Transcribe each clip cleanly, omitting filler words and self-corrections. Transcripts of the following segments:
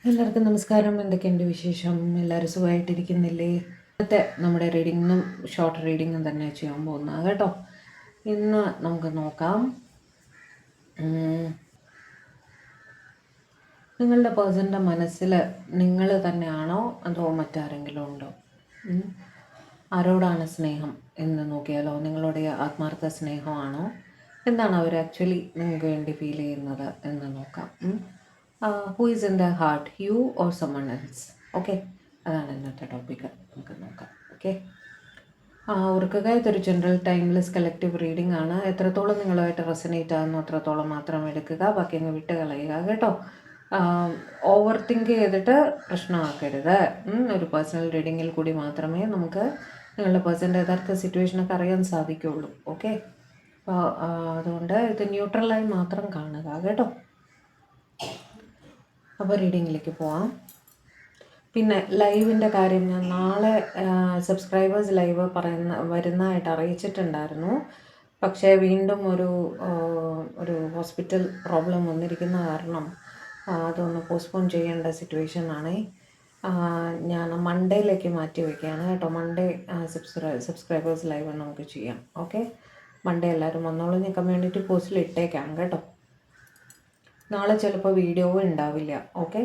എല്ലാവർക്കും നമസ്കാരം. എന്തൊക്കെയുണ്ട് വിശേഷം? എല്ലാവരും സുഖമായിട്ടിരിക്കുന്നില്ലേ? ഇന്നത്തെ നമ്മുടെ റീഡിങ്ങും ഷോർട്ട് റീഡിങ്ങും തന്നെ ചെയ്യാൻ പോകുന്നത് കേട്ടോ. ഇന്ന് നമുക്ക് നോക്കാം, നിങ്ങളുടെ പേഴ്സൻ്റെ മനസ്സിൽ നിങ്ങൾ തന്നെയാണോ അതോ മറ്റാരെങ്കിലും ഉണ്ടോ? ആരോടാണ് സ്നേഹം എന്ന് നോക്കിയാലോ? നിങ്ങളുടെ ആത്മാർത്ഥ സ്നേഹമാണോ? എന്താണ് അവർ ആക്ച്വലി നിങ്ങൾക്ക് വേണ്ടി ഫീൽ ചെയ്യുന്നത് എന്ന് നോക്കാം. Who is in the heart, U or someone else? Okay, അതാണ് ഇന്നത്തെ ടോപ്പിക്ക്. നമുക്ക് നോക്കാം. ഓക്കെ, ഓർക്കുക, ഇതൊരു ജനറൽ ടൈംലെസ് കളക്റ്റീവ് റീഡിംഗ് ആണ്. എത്രത്തോളം നിങ്ങളുമായിട്ട് റെസനേറ്റ് ആകുന്നു അത്രത്തോളം മാത്രം എടുക്കുക, ബാക്കി അങ്ങ് വിട്ട് കളയുക കേട്ടോ. ഓവർ തിങ്ക് ചെയ്തിട്ട് പ്രശ്നമാക്കരുത്. ഒരു പേഴ്സണൽ റീഡിങ്ങിൽ കൂടി മാത്രമേ നമുക്ക് നിങ്ങളുടെ പേഴ്സൻ്റെ യഥാർത്ഥ സിറ്റുവേഷനൊക്കെ അറിയാൻ സാധിക്കുകയുള്ളൂ. ഓക്കെ, അപ്പോൾ അതുകൊണ്ട് ഇത് ന്യൂട്രലായി മാത്രം കാണുക കേട്ടോ. അപ്പോൾ റീഡിങ്ങിലേക്ക് പോവാം. പിന്നെ ലൈവിൻ്റെ കാര്യം ഞാൻ നാളെ സബ്സ്ക്രൈബേഴ്സ് ലൈവ് വരുന്നതായിട്ട് അറിയിച്ചിട്ടുണ്ടായിരുന്നു. പക്ഷേ വീണ്ടും ഒരു ഹോസ്പിറ്റൽ പ്രോബ്ലം വന്നിരിക്കുന്ന കാരണം അതൊന്ന് പോസ്റ്റ്പോൺ ചെയ്യേണ്ട സിറ്റുവേഷനാണ്. ഞാൻ മൺഡേയിലേക്ക് മാറ്റി വയ്ക്കുകയാണ് കേട്ടോ. മൺഡേ സബ്സ്ക്രൈബേഴ്സ് ലൈവ് നമുക്ക് ചെയ്യാം. ഓക്കെ, മൺഡേ എല്ലാവരും വന്നോളൂ. ഞാൻ കമ്മ്യൂണിറ്റി പോസ്റ്റിൽ ഇട്ടേക്കാം കേട്ടോ. നാളെ ചിലപ്പോൾ വീഡിയോ ഉണ്ടാവില്ല. ഓക്കെ,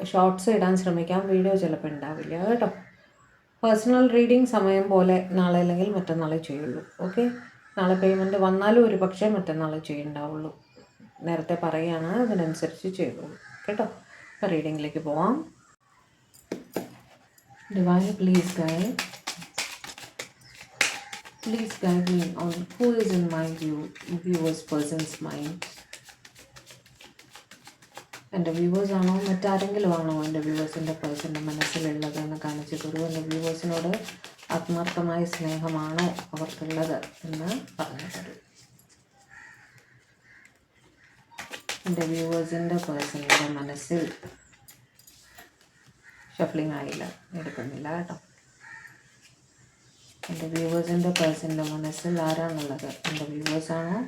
ഷോർട്സ് ഇടാൻ ശ്രമിക്കാം, വീഡിയോ ചിലപ്പോൾ ഉണ്ടാവില്ല കേട്ടോ. പേഴ്സണൽ റീഡിങ് സമയം പോലെ നാളെ അല്ലെങ്കിൽ മറ്റന്നാളെ ചെയ്യുള്ളൂ. ഓക്കെ, നാളെ പേയ്മെൻറ്റ് വന്നാലും ഒരു പക്ഷേ മറ്റന്നാളെ ചെയ്യുന്നുണ്ടാവുള്ളൂ. നേരത്തെ പറയുകയാണ്, അതിനനുസരിച്ച് ചെയ്തോളൂ കേട്ടോ. അപ്പോൾ റീഡിങ്ങിലേക്ക് പോവാം. Divine please guide me on who is in my viewers person's mind. എൻ്റെ വ്യൂവേഴ്സ് ആണോ മറ്റാരെങ്കിലും ആണോ എൻ്റെ വ്യൂവേഴ്സിൻ്റെ പേഴ്സൻ്റെ മനസ്സിലുള്ളതെന്ന് കാണിച്ചു തരൂ. എൻ്റെ വ്യൂവേഴ്സിനോട് ആത്മാർത്ഥമായ സ്നേഹമാണോ അവർക്കുള്ളത് എന്ന് പറഞ്ഞു തരൂ. എൻ്റെ വ്യൂവേഴ്സിൻ്റെ പേഴ്സണിൻ്റെ മനസ്സിൽ ഷഫ്ലിംഗ് ആയില്ല, എടുക്കുന്നില്ല കേട്ടോ. എൻ്റെ വ്യൂവേഴ്സിൻ്റെ പേഴ്സണിൻ്റെ മനസ്സിൽ ആരാണുള്ളത്? എൻ്റെ വ്യൂവേഴ്സാണോ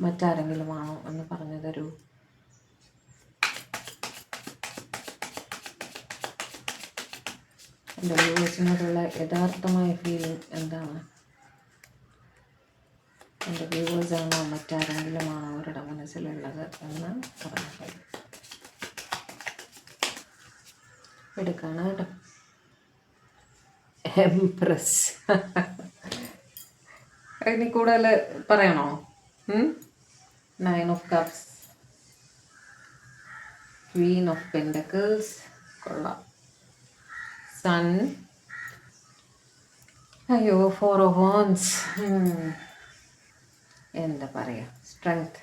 മറ്റാരെങ്കിലും ആണോ എന്ന് പറഞ്ഞു തരൂ. എൻ്റെ വ്യൂവേഴ്സിനോടുള്ള യഥാർത്ഥമായ ഫീലിംഗ് എന്താണ്? എൻ്റെ വ്യൂവേഴ്സാണോ മറ്റാരെങ്കിലും ആണോ അവരുടെ മനസ്സിലുള്ളത് എന്ന് പറഞ്ഞു എടുക്കാണ് കേട്ടോ. എംപ്രസ് ഇനി കൂടുതൽ പറയണോ? 9 of Cups, Queen of Pentacles, കൊള്ളാം. സൺ, അയ്യോ 4 of Wands, എന്താ പറയുക, സ്ട്രെങ്ത്.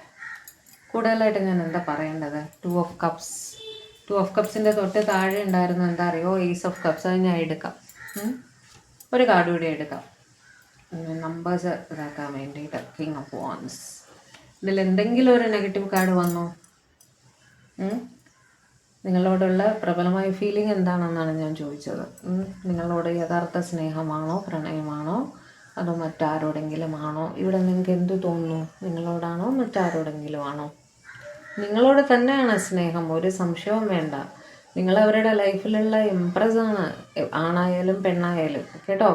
കൂടുതലായിട്ട് ഞാൻ എന്താ പറയേണ്ടത്? 2 of Cups. 2 of Cupsൻ്റെ തൊട്ട് താഴെ ഉണ്ടായിരുന്നു എന്താ അറിയോ, Ace of Cups. അത് ഞാൻ എടുക്കാം, ഒരു കാർഡ് കൂടി എടുക്കാം, നമ്പേഴ്സ് ഇതാക്കാൻ വേണ്ടിയിട്ട്. King of wands. ഇതിൽ എന്തെങ്കിലും ഒരു നെഗറ്റീവ് കാർഡ് വന്നോ? നിങ്ങളോടുള്ള പ്രബലമായ ഫീലിംഗ് എന്താണെന്നാണ് ഞാൻ ചോദിച്ചത്. നിങ്ങളോട് യഥാർത്ഥ സ്നേഹമാണോ, പ്രണയമാണോ, അതോ മറ്റാരോടെങ്കിലും ആണോ? ഇവിടെ നിങ്ങൾക്ക് എന്തു തോന്നുന്നു? നിങ്ങളോടാണോ മറ്റാരോടെങ്കിലും ആണോ? നിങ്ങളോട് തന്നെയാണ് സ്നേഹം, ഒരു സംശയവും വേണ്ട. നിങ്ങൾ അവരുടെ ലൈഫിലുള്ള എംപ്രസ്സാണ്, ആണായാലും പെണ്ണായാലും കേട്ടോ.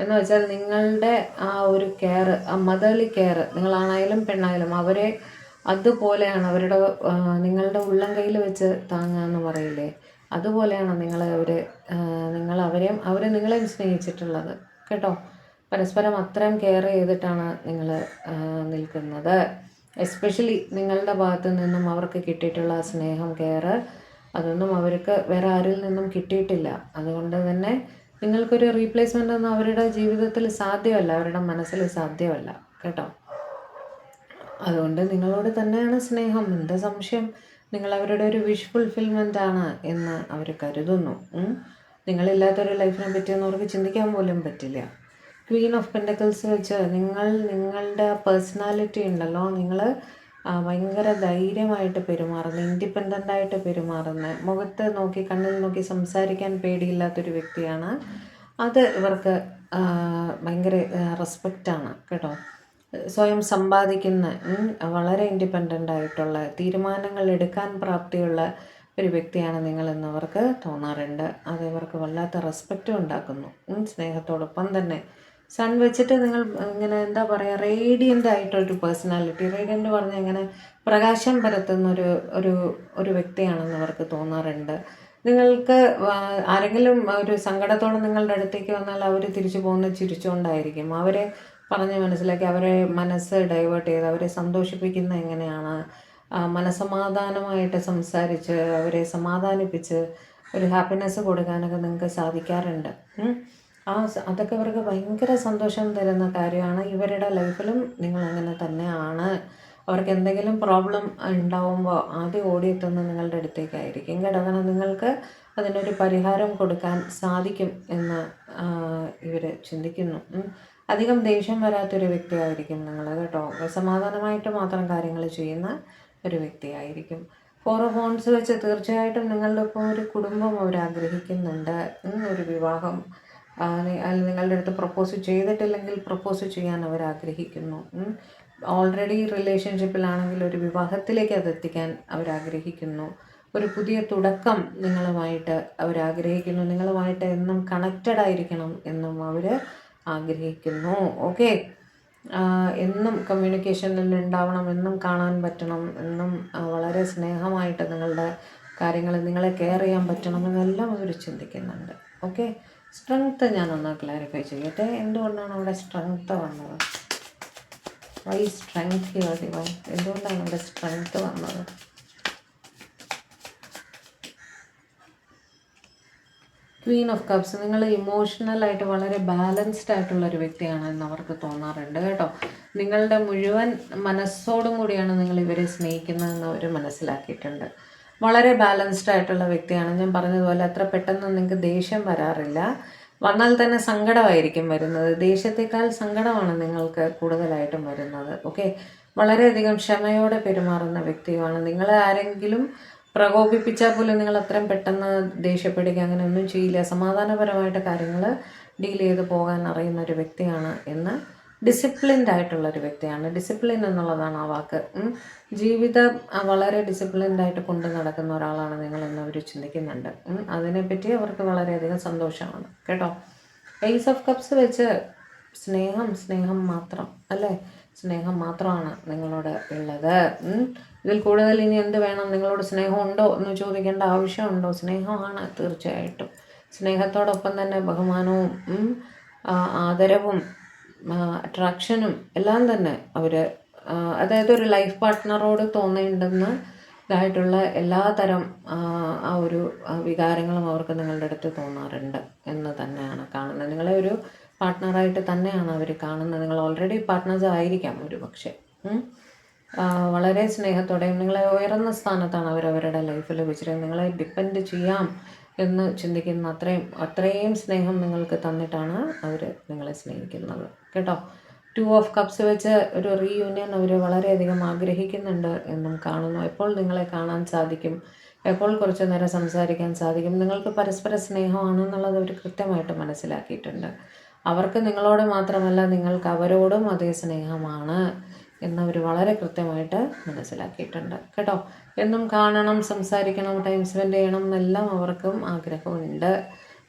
എന്ന് വെച്ചാൽ നിങ്ങളുടെ ആ ഒരു കെയർ, ആ മദർലി കെയർ, നിങ്ങളാണായാലും പെണ്ണായാലും അവരെ അതുപോലെയാണ്, അവരുടെ നിങ്ങളുടെ ഉള്ളം കയ്യിൽ വെച്ച് താങ്ങുക എന്ന് പറയില്ലേ, അതുപോലെയാണ് അവരെ നിങ്ങളെയും സ്നേഹിച്ചിട്ടുള്ളത് കേട്ടോ. പരസ്പരം അത്രയും കെയർ ചെയ്തിട്ടാണ് നിങ്ങൾ നിൽക്കുന്നത്. എസ്പെഷ്യലി നിങ്ങളുടെ ഭാഗത്തു നിന്നും അവർക്ക് കിട്ടിയിട്ടുള്ള സ്നേഹം, കെയർ, അതൊന്നും അവർക്ക് വേറെ ആരിൽ നിന്നും കിട്ടിയിട്ടില്ല. അതുകൊണ്ട് തന്നെ നിങ്ങൾക്കൊരു റീപ്ലേസ്മെൻ്റ് ഒന്നും അവരുടെ ജീവിതത്തിൽ സാധ്യമല്ല, അവരുടെ മനസ്സിൽ സാധ്യമല്ല കേട്ടോ. അതുകൊണ്ട് നിങ്ങളോട് തന്നെയാണ് സ്നേഹം. എന്താ സംശയം? നിങ്ങൾ അവരുടെ ഒരു വിഷ് ഫുൾഫിൽമെൻ്റ് ആണ് എന്ന് അവർ കരുതുന്നു. നിങ്ങളില്ലാത്തൊരു ലൈഫിനെ പറ്റിയൊന്നും അവർക്ക് ചിന്തിക്കാൻ പോലും പറ്റില്ല. ക്വീൻ ഓഫ് പെൻഡക്കിൾസ് വെച്ച് നിങ്ങളുടെ പേഴ്സണാലിറ്റി ഉണ്ടല്ലോ, നിങ്ങൾ ഭയങ്കര ധൈര്യമായിട്ട് പെരുമാറുന്ന, ഇൻഡിപെൻഡൻ്റായിട്ട് പെരുമാറുന്ന, മുഖത്ത് നോക്കി കണ്ണിൽ നോക്കി സംസാരിക്കാൻ പേടിയില്ലാത്തൊരു വ്യക്തിയാണ്. അത് ഇവർക്ക് ഭയങ്കര റെസ്പെക്റ്റാണ് കേട്ടോ. സ്വയം സമ്പാദിക്കുന്ന വളരെ ഇൻഡിപെൻഡൻ്റ് ആയിട്ടുള്ള തീരുമാനങ്ങൾ എടുക്കാൻ പ്രാപ്തിയുള്ള ഒരു വ്യക്തിയാണ് നിങ്ങളെന്നവർക്ക് തോന്നാറുണ്ട്. അത് ഇവർക്ക് വല്ലാത്ത റെസ്പെക്റ്റും ഉണ്ടാക്കുന്നു. സ്നേഹത്തോടൊപ്പം തന്നെ സൺ വെച്ചിട്ട് നിങ്ങൾ ഇങ്ങനെ എന്താ പറയുക, റേഡിയൻ്റ് ആയിട്ടൊരു പേഴ്സണാലിറ്റി. റേഡിയൻ്റ് പറഞ്ഞാൽ ഇങ്ങനെ പ്രകാശം പരത്തുന്ന ഒരു ഒരു വ്യക്തിയാണെന്ന് അവർക്ക് തോന്നാറുണ്ട്. നിങ്ങൾക്ക് ആരെങ്കിലും ഒരു സങ്കടത്തോടെ നിങ്ങളുടെ അടുത്തേക്ക് വന്നാൽ അവർ തിരിച്ചു പോകുന്നത് ചിരിച്ചുകൊണ്ടായിരിക്കും. അവരെ പറഞ്ഞ് മനസ്സിലാക്കി അവരെ മനസ്സ് ഡൈവേർട്ട് ചെയ്ത് അവരെ സന്തോഷിപ്പിക്കുന്ന എങ്ങനെയാണ്, മനസമാധാനമായിട്ട് സംസാരിച്ച് അവരെ സമാധാനിപ്പിച്ച് ഒരു ഹാപ്പിനെസ് കൊടുക്കാനൊക്കെ നിങ്ങൾക്ക് സാധിക്കാറുണ്ട്. അതൊക്കെ അവർക്ക് ഭയങ്കര സന്തോഷം തരുന്ന കാര്യമാണ്. ഇവരുടെ ലൈഫിലും നിങ്ങൾ അങ്ങനെ തന്നെയാണ്. അവർക്ക് എന്തെങ്കിലും പ്രോബ്ലം ഉണ്ടാവുമ്പോൾ ആദ്യം ഓടിയെത്തുന്നത് നിങ്ങളുടെ അടുത്തേക്കായിരിക്കും കേട്ടോ. കാരണം നിങ്ങൾക്ക് അതിനൊരു പരിഹാരം കൊടുക്കാൻ സാധിക്കും എന്ന് ഇവർ ചിന്തിക്കുന്നു. അധികം ദേഷ്യം വരാത്തൊരു വ്യക്തിയായിരിക്കും നിങ്ങൾ കേട്ടോ. സമാധാനമായിട്ട് മാത്രം കാര്യങ്ങൾ ചെയ്യുന്ന ഒരു വ്യക്തിയായിരിക്കും. 4 ഓഫ് വോൺസ് വെച്ച് തീർച്ചയായിട്ടും നിങ്ങളുടെ ഒപ്പം ഒരു കുടുംബം അവർ ആഗ്രഹിക്കുന്നുണ്ട്. ഒരു വിവാഹം നിങ്ങളുടെ അടുത്ത് പ്രപ്പോസ് ചെയ്തിട്ടില്ലെങ്കിൽ പ്രപ്പോസ് ചെയ്യാൻ അവർ ആഗ്രഹിക്കുന്നു. ഓൾറെഡി റിലേഷൻഷിപ്പിലാണെങ്കിൽ ഒരു വിവാഹത്തിലേക്ക് അതെത്തിക്കാൻ അവരാഗ്രഹിക്കുന്നു. ഒരു പുതിയ തുടക്കം നിങ്ങളുമായിട്ട് അവരാഗ്രഹിക്കുന്നു. നിങ്ങളുമായിട്ട് എന്നും കണക്റ്റഡ് ആയിരിക്കണം എന്നും അവർ ആഗ്രഹിക്കുന്നു. ഓക്കെ, എന്നും കമ്മ്യൂണിക്കേഷനിൽ ഉണ്ടാവണം, എന്നും കാണാൻ പറ്റണം, എന്നും വളരെ സ്നേഹമായിട്ട് നിങ്ങളുടെ കാര്യങ്ങൾ നിങ്ങളെ കെയർ ചെയ്യാൻ പറ്റണം എന്നെല്ലാം അവർ ചിന്തിക്കുന്നുണ്ട്. ഓക്കെ, സ്ട്രെങ്ത്ത് ഞാനൊന്ന് ക്ലാരിഫൈ ചെയ്യട്ടെ. എന്തുകൊണ്ടാണ് അവിടെ സ്ട്രെങ്ത്ത് വന്നത്? Why strength here divine? എന്തുകൊണ്ടാണ് അവിടെ സ്ട്രെങ്ത്ത് വന്നത്? Queen of cups. നിങ്ങൾ ഇമോഷണലായിട്ട് വളരെ ബാലൻസ്ഡ് ആയിട്ടുള്ള ഒരു വ്യക്തിയാണ് എന്ന് അവർക്ക് തോന്നാറുണ്ട് കേട്ടോ. നിങ്ങളുടെ മുഴുവൻ മനസ്സോടും കൂടിയാണ് നിങ്ങൾ ഇവരെ സ്നേഹിക്കുന്നതെന്ന് അവർ മനസ്സിലാക്കിയിട്ടുണ്ട്. വളരെ ബാലൻസ്ഡ് ആയിട്ടുള്ള വ്യക്തിയാണ്. ഞാൻ പറഞ്ഞതുപോലെ അത്ര പെട്ടെന്ന് നിങ്ങൾക്ക് ദേഷ്യം വരാറില്ല. വന്നാൽ തന്നെ സങ്കടമായിരിക്കും വരുന്നത്. ദേഷ്യത്തേക്കാൾ സങ്കടമാണ് നിങ്ങൾക്ക് കൂടുതലായിട്ടും വരുന്നത്. ഓക്കെ, വളരെയധികം ക്ഷമയോടെ പെരുമാറുന്ന വ്യക്തിയുമാണ്. നിങ്ങളെ ആരെങ്കിലും പ്രകോപിപ്പിച്ചാൽ പോലും നിങ്ങൾ അത്രയും പെട്ടെന്ന് ദേഷ്യപ്പെടുക അങ്ങനെയൊന്നും ചെയ്യില്ല. സമാധാനപരമായിട്ട് കാര്യങ്ങൾ ഡീൽ ചെയ്ത് പോകാൻ അറിയുന്ന ഒരു വ്യക്തിയാണ് എന്ന്. ഡിസിപ്ലിൻഡ് ആയിട്ടുള്ള ഒരു വ്യക്തിയാണ്. ഡിസിപ്ലിൻ എന്നുള്ളതാണ് ആ വാക്ക്. ജീവിതം വളരെ ഡിസിപ്ലിൻഡ് ആയിട്ട് കൊണ്ടു നടക്കുന്ന ഒരാളാണ് നിങ്ങളെന്ന് അവർ ചിന്തിക്കുന്നുണ്ട്. അതിനെപ്പറ്റി അവർക്ക് വളരെയധികം സന്തോഷമാണ് കേട്ടോ. ഏസ് ഓഫ് കപ്സ് വെച്ച് സ്നേഹം മാത്രം അല്ലേ, സ്നേഹം മാത്രമാണ് നിങ്ങളോട് ഉള്ളത്. ഇതിൽ കൂടുതൽ ഇനി എന്ത് വേണം? നിങ്ങളോട് സ്നേഹമുണ്ടോ എന്ന് ചോദിക്കേണ്ട ആവശ്യമുണ്ടോ? സ്നേഹമാണ് തീർച്ചയായിട്ടും. സ്നേഹത്തോടൊപ്പം തന്നെ ബഹുമാനവും ആദരവും അട്രാക്ഷനും എല്ലാം തന്നെ അവർ, അതായത് ഒരു ലൈഫ് പാർട്ട്ണറോട് തോന്നേണ്ടുന്ന ഇതായിട്ടുള്ള എല്ലാ തരം ആ ഒരു വികാരങ്ങളും അവർക്ക് നിങ്ങളുടെ അടുത്ത് തോന്നാറുണ്ട് എന്ന് തന്നെയാണ് കാണുന്നത്. നിങ്ങളെ ഒരു പാർട്ട്ണറായിട്ട് തന്നെയാണ് അവർ കാണുന്നത്. നിങ്ങൾ ഓൾറെഡി പാർട്ട്നേഴ്സ് ആയിരിക്കാം ഒരു പക്ഷേ. വളരെ സ്നേഹത്തോടെയും നിങ്ങളെ ഉയർന്ന സ്ഥാനത്താണ് അവരവരുടെ ലൈഫിൽ വെച്ചിട്ട് നിങ്ങളെ ഡിപ്പെൻഡ് ചെയ്യാം എന്ന് ചിന്തിക്കുന്ന അത്രയും സ്നേഹം നിങ്ങൾക്ക് തന്നിട്ടാണ് അവർ നിങ്ങളെ സ്നേഹിക്കുന്നത് കേട്ടോ. 2 ഓഫ് കപ്സ് വെച്ച് ഒരു റീയൂണിയൻ അവർ വളരെയധികം ആഗ്രഹിക്കുന്നുണ്ട് എന്നും കാണുന്നു. എപ്പോൾ നിങ്ങളെ കാണാൻ സാധിക്കും, എപ്പോൾ കുറച്ച് നേരം സംസാരിക്കാൻ സാധിക്കും, നിങ്ങൾക്ക് പരസ്പര സ്നേഹമാണെന്നുള്ളത് അവർ കൃത്യമായിട്ട് മനസ്സിലാക്കിയിട്ടുണ്ട്. അവർക്ക് നിങ്ങളോട് മാത്രമല്ല നിങ്ങൾക്ക് അവരോടും അതേ സ്നേഹമാണ് എന്നവർ വളരെ കൃത്യമായിട്ട് മനസ്സിലാക്കിയിട്ടുണ്ട് കേട്ടോ. എന്നും കാണണം, സംസാരിക്കണം, ടൈം സ്പെൻഡ് ചെയ്യണം എന്നെല്ലാം അവർക്കും ആഗ്രഹമുണ്ട്.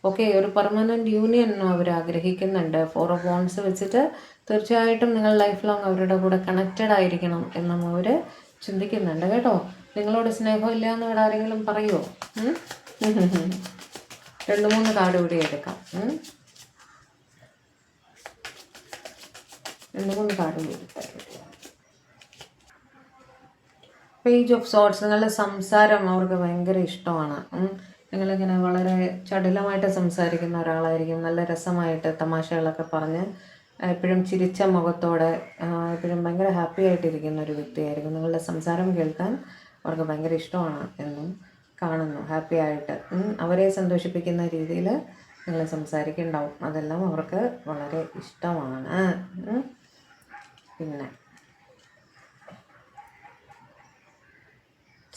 ഓക്കെ, ഒരു പെർമനൻറ്റ് യൂണിയൻ അവർ ആഗ്രഹിക്കുന്നുണ്ട്. 4 ഓഫ് വോൺസ് വെച്ചിട്ട് തീർച്ചയായിട്ടും നിങ്ങൾ ലൈഫ് ലോങ് അവരുടെ കൂടെ കണക്റ്റഡ് ആയിരിക്കണം എന്നും അവർ ചിന്തിക്കുന്നുണ്ട് കേട്ടോ. നിങ്ങളോട് സ്നേഹമില്ല എന്ന് ഇവിടെ ആരെങ്കിലും പറയുമോ? 2-3 കാർഡ് കൂടി എടുക്കാം. 2-3 കാർഡ് കൂടി എടുക്കാം. Page of sorts. നിങ്ങളുടെ സംസാരം അവർക്ക് ഭയങ്കര ഇഷ്ടമാണ്. നിങ്ങളിങ്ങനെ വളരെ ചടുലമായിട്ട് സംസാരിക്കുന്ന ഒരാളായിരിക്കും. നല്ല രസമായിട്ട് തമാശകളൊക്കെ പറഞ്ഞ് എപ്പോഴും ചിരിച്ച മുഖത്തോടെ എപ്പോഴും ഭയങ്കര ഹാപ്പി ആയിട്ടിരിക്കുന്ന ഒരു വ്യക്തിയായിരിക്കും. നിങ്ങളുടെ സംസാരം കേൾക്കാൻ അവർക്ക് ഭയങ്കര ഇഷ്ടമാണ് എന്നും കാണുന്നു. ഹാപ്പി ആയിട്ട് അവരെ സന്തോഷിപ്പിക്കുന്ന രീതിയിൽ നിങ്ങൾ സംസാരിക്കുന്നുണ്ടാവും. അതെല്ലാം അവർക്ക് വളരെ ഇഷ്ടമാണ്. പിന്നെ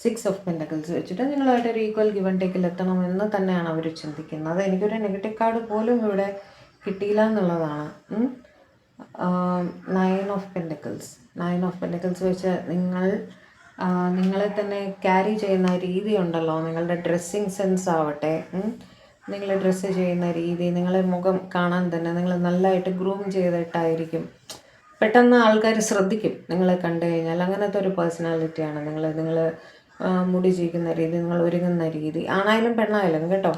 6 ഓഫ് പെൻറ്റക്കിൾസ് വെച്ചിട്ട് നിങ്ങളായിട്ട് ഒരു ഈക്വൽ ഗിവ് ആൻഡ് ടേക്കിൽ എത്തണമെന്ന് തന്നെയാണ് അവർ ചിന്തിക്കുന്നത്. എനിക്കൊരു നെഗറ്റീവ് കാർഡ് പോലും ഇവിടെ കിട്ടിയില്ല എന്നുള്ളതാണ്. നയൻ ഓഫ് പെൻഡിക്കിൾസ് വെച്ച് നിങ്ങളെ തന്നെ ക്യാരി ചെയ്യുന്ന രീതി ഉണ്ടല്ലോ, നിങ്ങളുടെ ഡ്രസ്സിങ് സെൻസ് ആവട്ടെ, നിങ്ങൾ ഡ്രസ്സ് ചെയ്യുന്ന രീതി, നിങ്ങളെ മുഖം കാണാൻ തന്നെ നിങ്ങൾ നല്ലതായിട്ട് ഗ്രൂം ചെയ്തിട്ടായിരിക്കും. പെട്ടെന്ന് ആൾക്കാർ ശ്രദ്ധിക്കും നിങ്ങളെ കണ്ടു കഴിഞ്ഞാൽ. അങ്ങനത്തെ ഒരു പേഴ്സണാലിറ്റിയാണ് നിങ്ങൾ മുടി ചീക്കുന്ന രീതി, നിങ്ങൾ ഒരുങ്ങുന്ന രീതി, ആണായാലും പെണ്ണായാലും കേട്ടോ.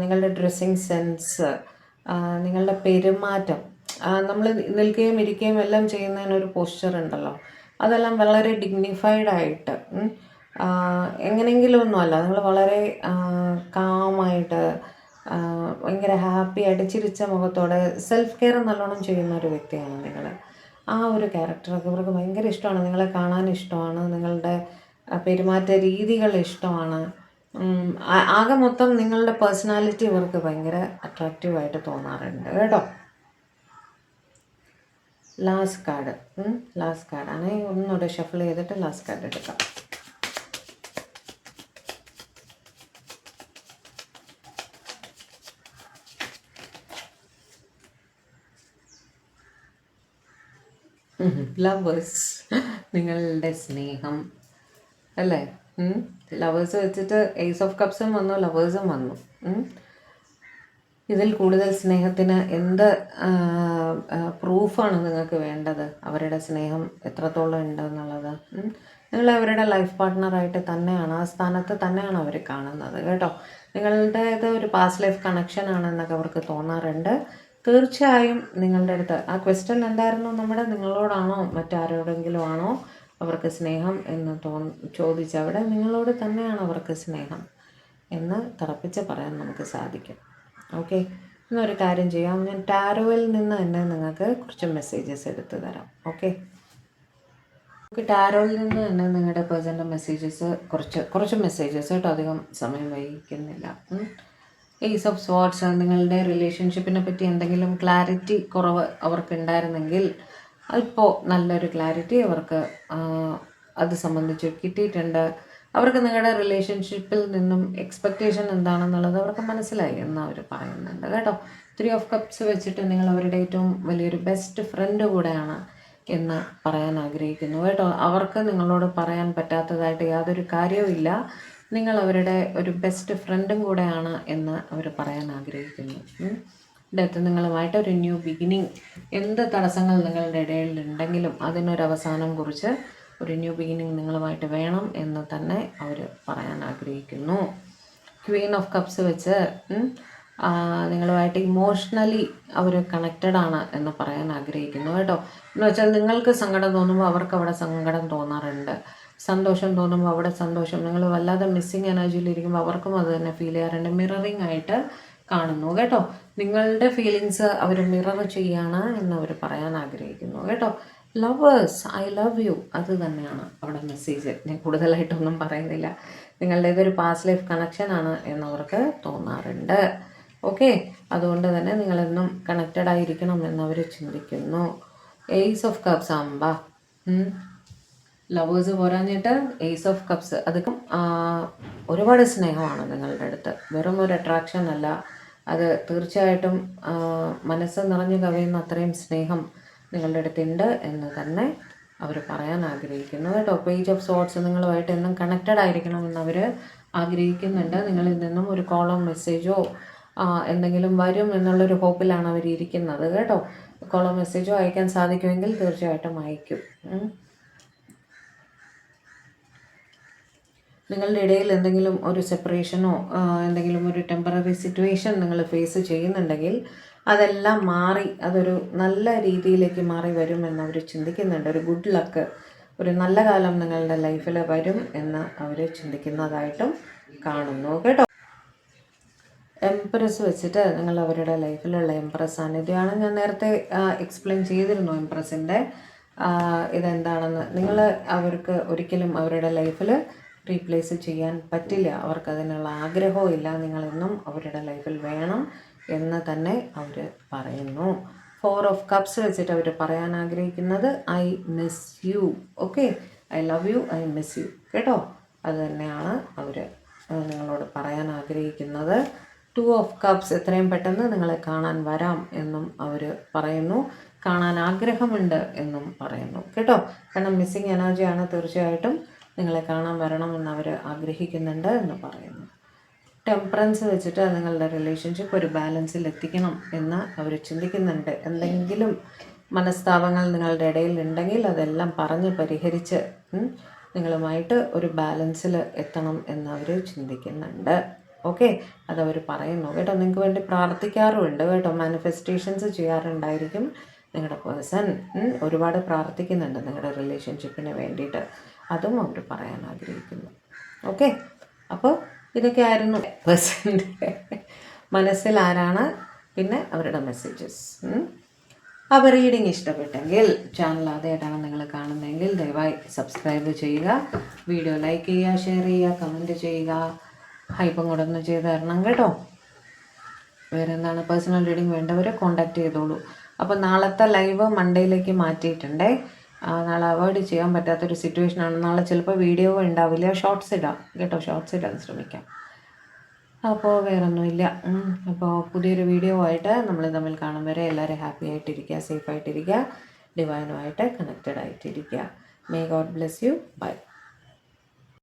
നിങ്ങളുടെ ഡ്രസ്സിങ് സെൻസ്, നിങ്ങളുടെ പെരുമാറ്റം, നമ്മൾ നിൽക്കുകയും ഇരിക്കുകയും എല്ലാം ചെയ്യുന്നതിനൊരു പോസ്ചർ ഉണ്ടല്ലോ, അതെല്ലാം വളരെ ഡിഗ്നിഫൈഡ് ആയിട്ട്, എങ്ങനെയെങ്കിലും ഒന്നുമല്ല, നിങ്ങൾ വളരെ കാമായിട്ട്, ഭയങ്കര ഹാപ്പി ആയിട്ട് ചിരിച്ച മുഖത്തോടെ സെൽഫ് കെയർ നല്ലോണം ചെയ്യുന്ന ഒരു വ്യക്തിയാണ് നിങ്ങൾ. ആ ഒരു ക്യാരക്ടറൊക്കെ ഇവർക്ക് ഭയങ്കര ഇഷ്ടമാണ്. നിങ്ങളെ കാണാൻ ഇഷ്ടമാണ്, നിങ്ങളുടെ പെരുമാറ്റ രീതികൾ ഇഷ്ടമാണ്. ആകെ മൊത്തം നിങ്ങളുടെ പേഴ്സണാലിറ്റി ഇവർക്ക് ഭയങ്കര അട്രാക്റ്റീവായിട്ട് തോന്നാറുണ്ട് കേട്ടോ. ലാസ്റ്റ് കാർഡാണ്. ഒന്നുകൂടെ ഷഫിൾ ചെയ്തിട്ട് ലാസ്റ്റ് കാർഡ് എടുക്കാം. ലവേഴ്സ്, നിങ്ങളുടെ സ്നേഹം അല്ലേ. ലവേഴ്സ് വെച്ചിട്ട് ഏസ് ഓഫ് കപ്സും വന്നു, ലവേഴ്സും വന്നു. ഇതിൽ കൂടുതൽ സ്നേഹത്തിന് എന്ത് പ്രൂഫാണ് നിങ്ങൾക്ക് വേണ്ടത്? അവരുടെ സ്നേഹം എത്രത്തോളം ഉണ്ടെന്നുള്ളത് നിങ്ങൾ അവരുടെ ലൈഫ് പാർട്ട്ണറായിട്ട് തന്നെയാണ്, ആ സ്ഥാനത്ത് തന്നെയാണ് അവർ കാണുന്നത് കേട്ടോ. നിങ്ങളുടേത് ഒരു പാസ്റ്റ് ലൈഫ് കണക്ഷൻ ആണെന്നൊക്കെ അവർക്ക് തോന്നാറുണ്ട്. തീർച്ചയായും നിങ്ങളുടെ അടുത്ത് ആ ക്വസ്റ്റ്യൻ എന്തായിരുന്നു, നിങ്ങളോടാണോ മറ്റാരോടെങ്കിലും ആണോ അവർക്ക് സ്നേഹം എന്ന് ചോദിച്ചവിടെ നിങ്ങളോട് തന്നെയാണ് അവർക്ക് സ്നേഹം എന്ന് തറപ്പിച്ച് പറയാൻ നമുക്ക് സാധിക്കും. ഓക്കെ, എന്നൊരു കാര്യം ചെയ്യാം, ഞാൻ ടാരോയിൽ നിന്ന് തന്നെ നിങ്ങൾക്ക് കുറച്ച് മെസ്സേജസ് എടുത്തു തരാം. ഓക്കെ, ടാരോയിൽ നിന്ന് തന്നെ നിങ്ങളുടെ പേഴ്സൻ്റെ മെസ്സേജസ് കുറച്ച് മെസ്സേജസ് കേട്ടോ, അധികം സമയം വൈകിക്കുന്നില്ല. ഏസ് ഓഫ് സ്വാർഡ്സ്, നിങ്ങളുടെ റിലേഷൻഷിപ്പിനെ പറ്റി എന്തെങ്കിലും ക്ലാരിറ്റി കുറവ് അവർക്കുണ്ടായിരുന്നെങ്കിൽ ഇപ്പോൾ നല്ലൊരു ക്ലാരിറ്റി അവർക്ക് അത് സംബന്ധിച്ച് കിട്ടിയിട്ടുണ്ട്. അവർക്ക് നിങ്ങളുടെ റിലേഷൻഷിപ്പിൽ നിന്നും എക്സ്പെക്റ്റേഷൻ എന്താണെന്നുള്ളത് അവർക്ക് മനസ്സിലായി എന്ന് അവർ പറയുന്നുണ്ട് കേട്ടോ. 3 ഓഫ് കപ്സ് വെച്ചിട്ട് നിങ്ങൾ അവരുടെ ഏറ്റവും വലിയൊരു ബെസ്റ്റ് ഫ്രണ്ട് കൂടെയാണ് എന്ന് പറയാൻ ആഗ്രഹിക്കുന്നു കേട്ടോ. അവർക്ക് നിങ്ങളോട് പറയാൻ പറ്റാത്തതായിട്ട് യാതൊരു കാര്യവും ഇല്ല. നിങ്ങൾ അവരുടെ ഒരു ബെസ്റ്റ് ഫ്രണ്ടും കൂടെയാണ് എന്ന് അവർ പറയാൻ ആഗ്രഹിക്കുന്നു. ഡെത്ത് നിങ്ങളുമായിട്ട് ഒരു ന്യൂ ബിഗിനിങ്, എന്ത് തടസ്സങ്ങൾ നിങ്ങളുടെ ഇടയിൽ ഉണ്ടെങ്കിലും അതിനൊരവസാനം കുറിച്ച് ഒരു ന്യൂ ബിഗിനിങ് നിങ്ങളുമായിട്ട് വേണം എന്ന് തന്നെ അവർ പറയാൻ ആഗ്രഹിക്കുന്നു. ക്വീൻ ഓഫ് കപ്സ് വെച്ച് നിങ്ങളുമായിട്ട് ഇമോഷണലി അവർ കണക്റ്റഡ് ആണ് എന്ന് പറയാൻ ആഗ്രഹിക്കുന്നു കേട്ടോ. എന്ന് വെച്ചാൽ നിങ്ങൾക്ക് സങ്കടം തോന്നുമ്പോൾ അവർക്ക് അവിടെ സങ്കടം തോന്നാറുണ്ട്, സന്തോഷം തോന്നുമ്പോൾ അവിടെ സന്തോഷം, നിങ്ങൾ വല്ലാതെ മിസ്സിങ് എനർജിയിലിരിക്കുമ്പോൾ അവർക്കും അത് തന്നെ ഫീൽ ചെയ്യാറുണ്ട്. മിററിങ് ആയിട്ട് കാണുന്നു കേട്ടോ. നിങ്ങളുടെ ഫീലിങ്സ് അവർ മിറർ ചെയ്യാണ് എന്ന് അവർ പറയാൻ ആഗ്രഹിക്കുന്നു കേട്ടോ. ലവേഴ്സ്, ഐ ലവ് യു, അത് തന്നെയാണ് അവിടെ മെസ്സേജ്. ഞാൻ കൂടുതലായിട്ടൊന്നും പറയുന്നില്ല. നിങ്ങളുടെ ഇതൊരു പാസ്റ്റ് ലൈഫ് കണക്ഷനാണ് എന്നവർക്ക് തോന്നാറുണ്ട്. ഓക്കെ, അതുകൊണ്ട് തന്നെ നിങ്ങളെന്നും കണക്റ്റഡ് ആയിരിക്കണം എന്നവർ ചിന്തിക്കുന്നു. ഏസ് ഓഫ് കപ്സ് ആകുമ്പോൾ ലവേഴ്സ് പോരാഞ്ഞിട്ട് ഏസ് ഓഫ് കപ്സ്, അധികം ഒരുപാട് സ്നേഹമാണ് നിങ്ങളുടെ അടുത്ത്, വെറും ഒരു അട്രാക്ഷൻ അല്ല, അത് തീർച്ചയായിട്ടും മനസ്സ് നിറഞ്ഞു കവിയുന്ന അത്രയും സ്നേഹം നിങ്ങളുടെ അടുത്തുണ്ട് എന്ന് തന്നെ അവർ പറയാൻ ആഗ്രഹിക്കുന്നു കേട്ടോ. പേജ് ഓഫ് സോർട്സ്, നിങ്ങളുമായിട്ട് എന്നും കണക്റ്റഡ് ആയിരിക്കണമെന്ന് അവർ ആഗ്രഹിക്കുന്നുണ്ട്. നിങ്ങളിൽ നിന്നും ഒരു കോളോ മെസ്സേജോ എന്തെങ്കിലും വരും എന്നുള്ളൊരു ഹോപ്പിലാണ് അവർ ഇരിക്കുന്നത് കേട്ടോ. കോളോ മെസ്സേജോ അയക്കാൻ സാധിക്കുമെങ്കിൽ തീർച്ചയായിട്ടും അയക്കും. നിങ്ങളുടെ ഇടയിൽ എന്തെങ്കിലും ഒരു സെപ്പറേഷനോ എന്തെങ്കിലും ഒരു ടെമ്പററി സിറ്റുവേഷൻ നിങ്ങൾ ഫേസ് ചെയ്യുന്നുണ്ടെങ്കിൽ അതെല്ലാം മാറി അതൊരു നല്ല രീതിയിലേക്ക് മാറി വരുമെന്ന് അവർ ചിന്തിക്കുന്നുണ്ട്. ഒരു ഗുഡ് ലക്ക്, ഒരു നല്ല കാലം നിങ്ങളുടെ ലൈഫിൽ വരും എന്ന് അവർ ചിന്തിക്കുന്നതായിട്ടും കാണുന്നു കേട്ടോ. എംപ്രസ് വെച്ചിട്ട് നിങ്ങൾ അവരുടെ ലൈഫിലുള്ള എംപ്രസ് സാന്നിധ്യമാണ്. ഞാൻ നേരത്തെ എക്സ്പ്ലെയിൻ ചെയ്തിരുന്നു എംപ്രസിൻ്റെ ഇതെന്താണെന്ന്. നിങ്ങൾ അവർക്ക് ഒരിക്കലും അവരുടെ ലൈഫിൽ റീപ്ലേസ് ചെയ്യാൻ പറ്റില്ല, അവർക്കതിനുള്ള ആഗ്രഹവും ഇല്ല. നിങ്ങളെന്നും അവരുടെ ലൈഫിൽ വേണം എന്ന് തന്നെ അവർ പറയുന്നു. 4 ഓഫ് കപ്സ് വെച്ചിട്ട് അവർ പറയാൻ ആഗ്രഹിക്കുന്നത് I miss you. Okay, I love you, I miss you കേട്ടോ. അത് തന്നെയാണ് അവർ നിങ്ങളോട് പറയാൻ ആഗ്രഹിക്കുന്നത്. 2 ഓഫ് കപ്സ്, എത്രയും പെട്ടെന്ന് നിങ്ങളെ കാണാൻ വരാം എന്നും അവർ പറയുന്നു. കാണാൻ ആഗ്രഹമുണ്ട് എന്നും പറയുന്നു കേട്ടോ. കാരണം മിസ്സിങ് എനർജിയാണ്, തീർച്ചയായിട്ടും നിങ്ങളെ കാണാൻ വരണമെന്ന് അവർ ആഗ്രഹിക്കുന്നുണ്ട് എന്ന് പറയുന്നു. ടെമ്പറൻസ് വെച്ചിട്ട് നിങ്ങളുടെ റിലേഷൻഷിപ്പ് ഒരു ബാലൻസിൽ എത്തിക്കണം എന്ന് അവർ ചിന്തിക്കുന്നുണ്ട്. എന്തെങ്കിലും മനസ്താപങ്ങൾ നിങ്ങളുടെ ഇടയിൽ ഉണ്ടെങ്കിൽ അതെല്ലാം പറഞ്ഞ് പരിഹരിച്ച് നിങ്ങളുമായിട്ട് ഒരു ബാലൻസിൽ എത്തണം എന്ന് അവർ ചിന്തിക്കുന്നുണ്ട്. ഓക്കെ, അതവർ പറയുന്നു കേട്ടോ. നിങ്ങൾക്ക് വേണ്ടി പ്രാർത്ഥിക്കാറുമുണ്ട് കേട്ടോ, മാനിഫെസ്റ്റേഷൻസ് ചെയ്യാറുണ്ടായിരിക്കും. നിങ്ങളുടെ പേഴ്സൺ ഒരുപാട് പ്രാർത്ഥിക്കുന്നുണ്ട് നിങ്ങളുടെ റിലേഷൻഷിപ്പിന് വേണ്ടിയിട്ട്, അതും അവർ പറയാൻ ആഗ്രഹിക്കുന്നു. ഓക്കെ, അപ്പോൾ ഇതൊക്കെ ആയിരുന്നു പേഴ്സൻ്റെ മനസ്സിൽ ആരാണ്, പിന്നെ അവരുടെ മെസ്സേജസ്. അപ്പോൾ റീഡിങ് ഇഷ്ടപ്പെട്ടെങ്കിൽ ചാനൽ ആദ്യമായിട്ടാണ് നിങ്ങൾ കാണുന്നതെങ്കിൽ ദയവായി സബ്സ്ക്രൈബ് ചെയ്യുക, വീഡിയോ ലൈക്ക് ചെയ്യുക, ഷെയർ ചെയ്യുക, കമൻറ്റ് ചെയ്യുക, ഹൈപ്പും കൂടെ ഒന്ന് ചെയ്ത് തരണം കേട്ടോ. വേറെ എന്താണ്, പേഴ്സണൽ റീഡിങ് വേണ്ടവർ കോൺടാക്റ്റ് ചെയ്തോളൂ. അപ്പോൾ നാളത്തെ ലൈവ് മൺഡേയിലേക്ക് മാറ്റിയിട്ടുണ്ടേ. നാളെ അവോയ്ഡ് ചെയ്യാൻ പറ്റാത്തൊരു സിറ്റുവേഷനാണ്. നാളെ ചിലപ്പോൾ വീഡിയോ ഉണ്ടാവില്ല, ഷോർട്ട്സ് ഇടാം കേട്ടോ, ഷോർട്ട്സ് ഇടാൻ ശ്രമിക്കാം. അപ്പോൾ വേറൊന്നുമില്ല. അപ്പോൾ പുതിയൊരു വീഡിയോ ആയിട്ട് നമ്മൾ തമ്മിൽ കാണും വരെ എല്ലാവരും ഹാപ്പി ആയിട്ടിരിക്കുക, സേഫ് ആയിട്ടിരിക്കുക, ഡിവൈനുമായിട്ട് കണക്റ്റഡ് ആയിട്ടിരിക്കുക. May God bless you. By.